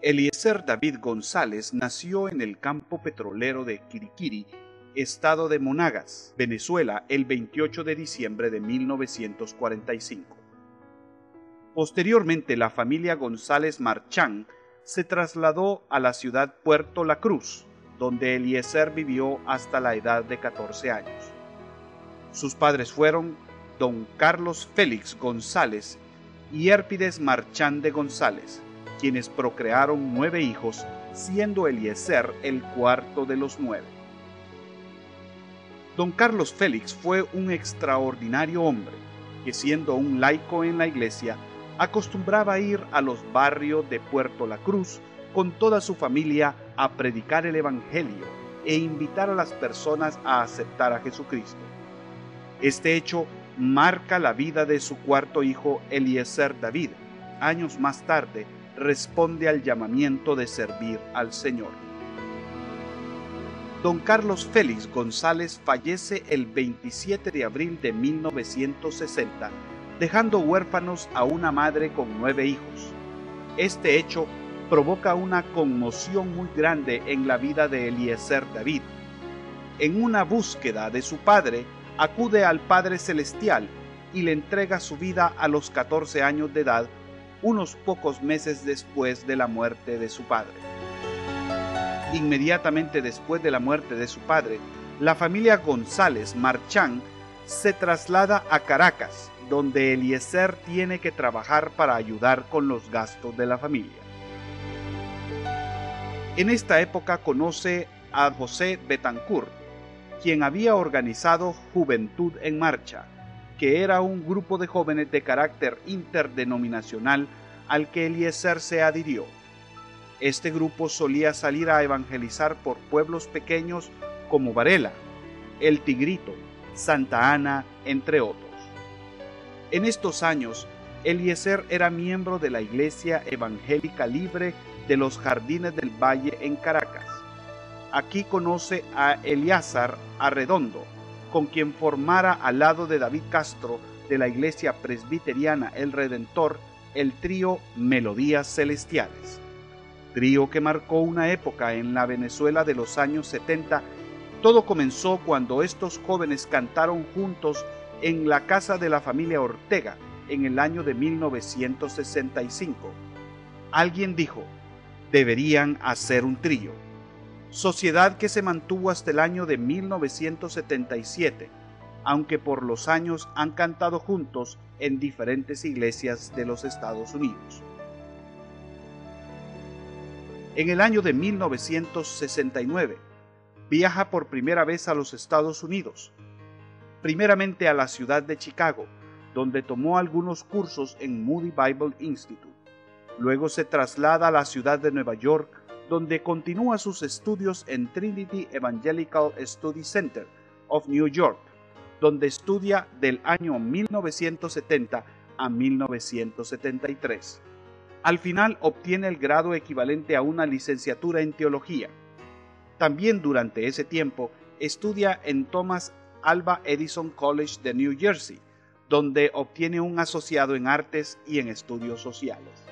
Eliezer David González nació en el campo petrolero de Quiriquiri, estado de Monagas, Venezuela, el 28 de diciembre de 1945. Posteriormente, la familia González Marchán se trasladó a la ciudad Puerto La Cruz, donde Eliezer vivió hasta la edad de 14 años. Sus padres fueron don Carlos Félix González y Hérpides Marchán de González, quienes procrearon 9 hijos, siendo Eliezer el cuarto de los 9. Don Carlos Félix fue un extraordinario hombre, que siendo un laico en la iglesia, acostumbraba ir a los barrios de Puerto La Cruz con toda su familia a predicar el evangelio e invitar a las personas a aceptar a Jesucristo. Este hecho marca la vida de su cuarto hijo Eliezer David. Años más tarde, responde al llamamiento de servir al Señor. Don Carlos Félix González fallece el 27 de abril de 1960, dejando huérfanos a una madre con 9 hijos. Este hecho provoca una conmoción muy grande en la vida de Eliezer David. En una búsqueda de su padre, acude al Padre Celestial y le entrega su vida a los 14 años de edad, unos pocos meses después de la muerte de su padre. Inmediatamente después de la muerte de su padre, la familia González Marchán se traslada a Caracas, donde Eliezer tiene que trabajar para ayudar con los gastos de la familia. En esta época conoce a José Betancourt, quien había organizado Juventud en Marcha, que era un grupo de jóvenes de carácter interdenominacional al que Eliezer se adhirió. Este grupo solía salir a evangelizar por pueblos pequeños como Varela, El Tigrito, Santa Ana, entre otros. En estos años, Eliezer era miembro de la Iglesia Evangélica Libre de los Jardines del Valle en Caracas. Aquí conoce a Eliazar Arredondo, con quien formara al lado de David Castro de la Iglesia Presbiteriana El Redentor el trío Melodías Celestiales. Trío que marcó una época en la Venezuela de los años 70. Todo comenzó cuando estos jóvenes cantaron juntos en la casa de la familia Ortega en el año de 1965. Alguien dijo, deberían hacer un trío. Sociedad que se mantuvo hasta el año de 1977, aunque por los años han cantado juntos en diferentes iglesias de los Estados Unidos. En el año de 1969, viaja por primera vez a los Estados Unidos, primeramente a la ciudad de Chicago, donde tomó algunos cursos en Moody Bible Institute. Luego se traslada a la ciudad de Nueva York, donde continúa sus estudios en Trinity Evangelical Study Center of New York, donde estudia del año 1970 a 1973. Al final obtiene el grado equivalente a una licenciatura en teología. También durante ese tiempo estudia en Thomas Alva Edison College de New Jersey, donde obtiene un asociado en artes y en estudios sociales.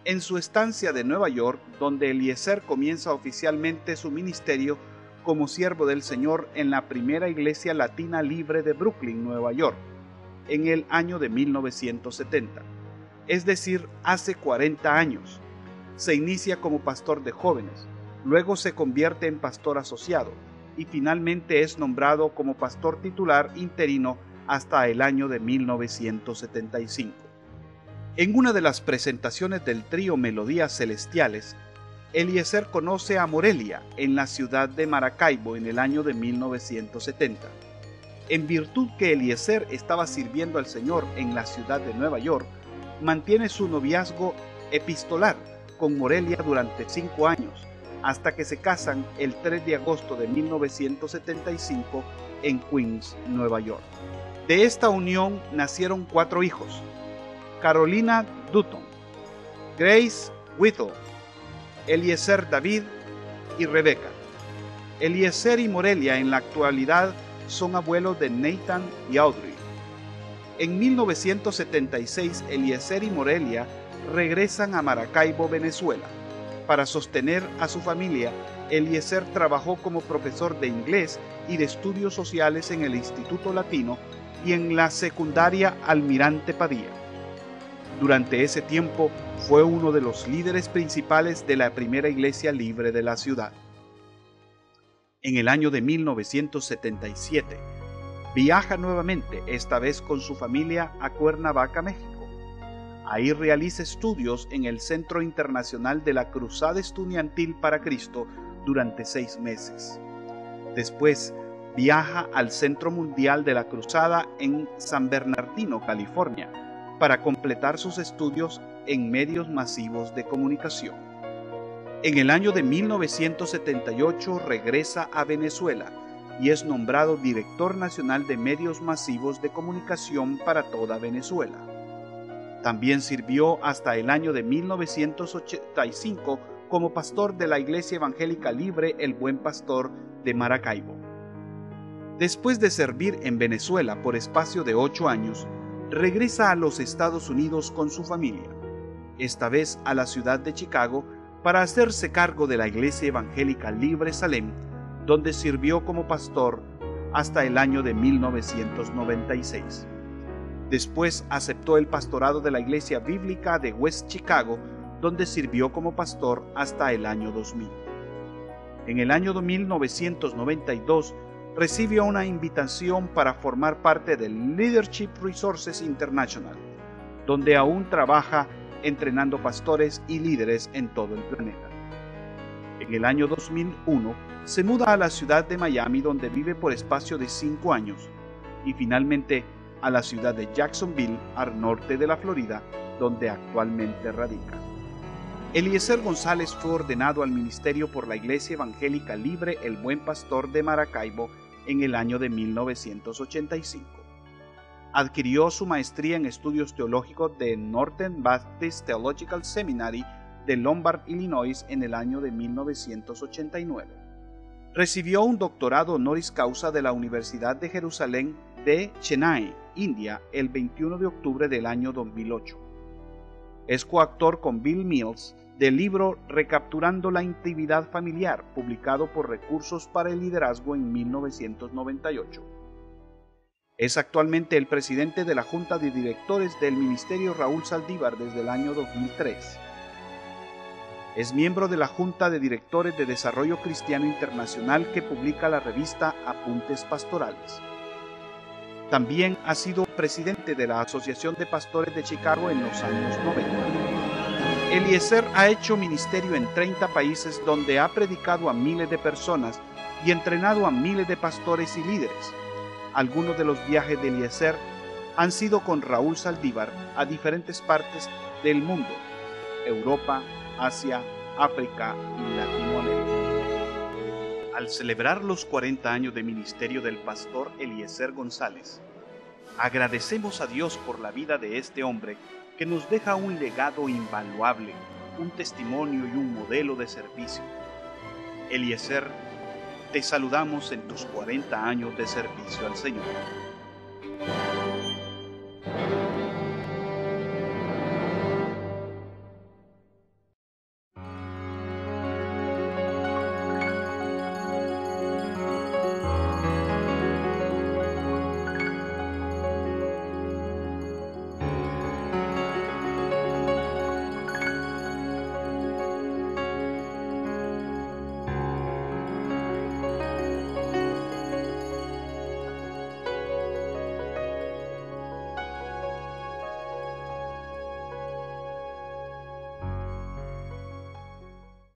En su estancia de Nueva York, donde Eliezer comienza oficialmente su ministerio como siervo del Señor en la primera iglesia latina libre de Brooklyn, Nueva York, en el año de 1970, es decir, hace 40 años. Se inicia como pastor de jóvenes, luego se convierte en pastor asociado y finalmente es nombrado como pastor titular interino hasta el año de 1975. En una de las presentaciones del trío Melodías Celestiales, Eliezer conoce a Morelia en la ciudad de Maracaibo en el año de 1970. En virtud que Eliezer estaba sirviendo al Señor en la ciudad de Nueva York, mantiene su noviazgo epistolar con Morelia durante 5 años, hasta que se casan el 3 de agosto de 1975 en Queens, Nueva York. De esta unión nacieron 4 hijos: Carolina Dutton, Grace Whittle, Eliezer David y Rebecca. Eliezer y Morelia en la actualidad son abuelos de Nathan y Audrey. En 1976, Eliezer y Morelia regresan a Maracaibo, Venezuela, Para sostener a su familia, Eliezer trabajó como profesor de inglés y de estudios sociales en el Instituto Latino y en la secundaria Almirante Padilla. Durante ese tiempo fue uno de los líderes principales de la primera iglesia libre de la ciudad. En el año de 1977, viaja nuevamente, esta vez con su familia, a Cuernavaca, México. Ahí realiza estudios en el Centro Internacional de la Cruzada Estudiantil para Cristo durante 6 meses. Después, viaja al Centro Mundial de la Cruzada en San Bernardino, California, para completar sus estudios en medios masivos de comunicación. En el año de 1978 regresa a Venezuela y es nombrado Director Nacional de Medios Masivos de Comunicación para toda Venezuela. También sirvió hasta el año de 1985 como pastor de la Iglesia Evangélica Libre El Buen Pastor de Maracaibo. Después de servir en Venezuela por espacio de 8 años, regresa a los Estados Unidos con su familia, esta vez a la ciudad de Chicago, para hacerse cargo de la Iglesia Evangélica Libre Salem, donde sirvió como pastor hasta el año de 1996. Después aceptó el pastorado de la Iglesia Bíblica de West Chicago, donde sirvió como pastor hasta el año 2000. En el año de 1992 recibió una invitación para formar parte del Leadership Resources International, donde aún trabaja entrenando pastores y líderes en todo el planeta. En el año 2001 se muda a la ciudad de Miami, donde vive por espacio de 5 años, y finalmente a la ciudad de Jacksonville, al norte de la Florida, donde actualmente radica. Eliezer González fue ordenado al ministerio por la Iglesia Evangélica Libre El Buen Pastor de Maracaibo en el año de 1985. Adquirió su maestría en estudios teológicos de Northern Baptist Theological Seminary de Lombard, Illinois, en el año de 1989. Recibió un doctorado honoris causa de la Universidad de Jerusalén de Chennai, India, el 21 de octubre del año 2008. Es coautor con Bill Mills del libro Recapturando la Intimidad Familiar, publicado por Recursos para el Liderazgo en 1998. Es actualmente el presidente de la Junta de Directores del Ministerio Raúl Saldívar desde el año 2003. Es miembro de la Junta de Directores de Desarrollo Cristiano Internacional, que publica la revista Apuntes Pastorales. También ha sido presidente de la Asociación de Pastores de Chicago en los años 90. Eliezer ha hecho ministerio en 30 países, donde ha predicado a miles de personas y entrenado a miles de pastores y líderes. Algunos de los viajes de Eliezer han sido con Raúl Saldívar a diferentes partes del mundo: Europa, Asia, África y Latinoamérica. Al celebrar los 40 años de ministerio del pastor Eliezer González, agradecemos a Dios por la vida de este hombre, que nos deja un legado invaluable, un testimonio y un modelo de servicio. Eliezer, te saludamos en tus 40 años de servicio al Señor.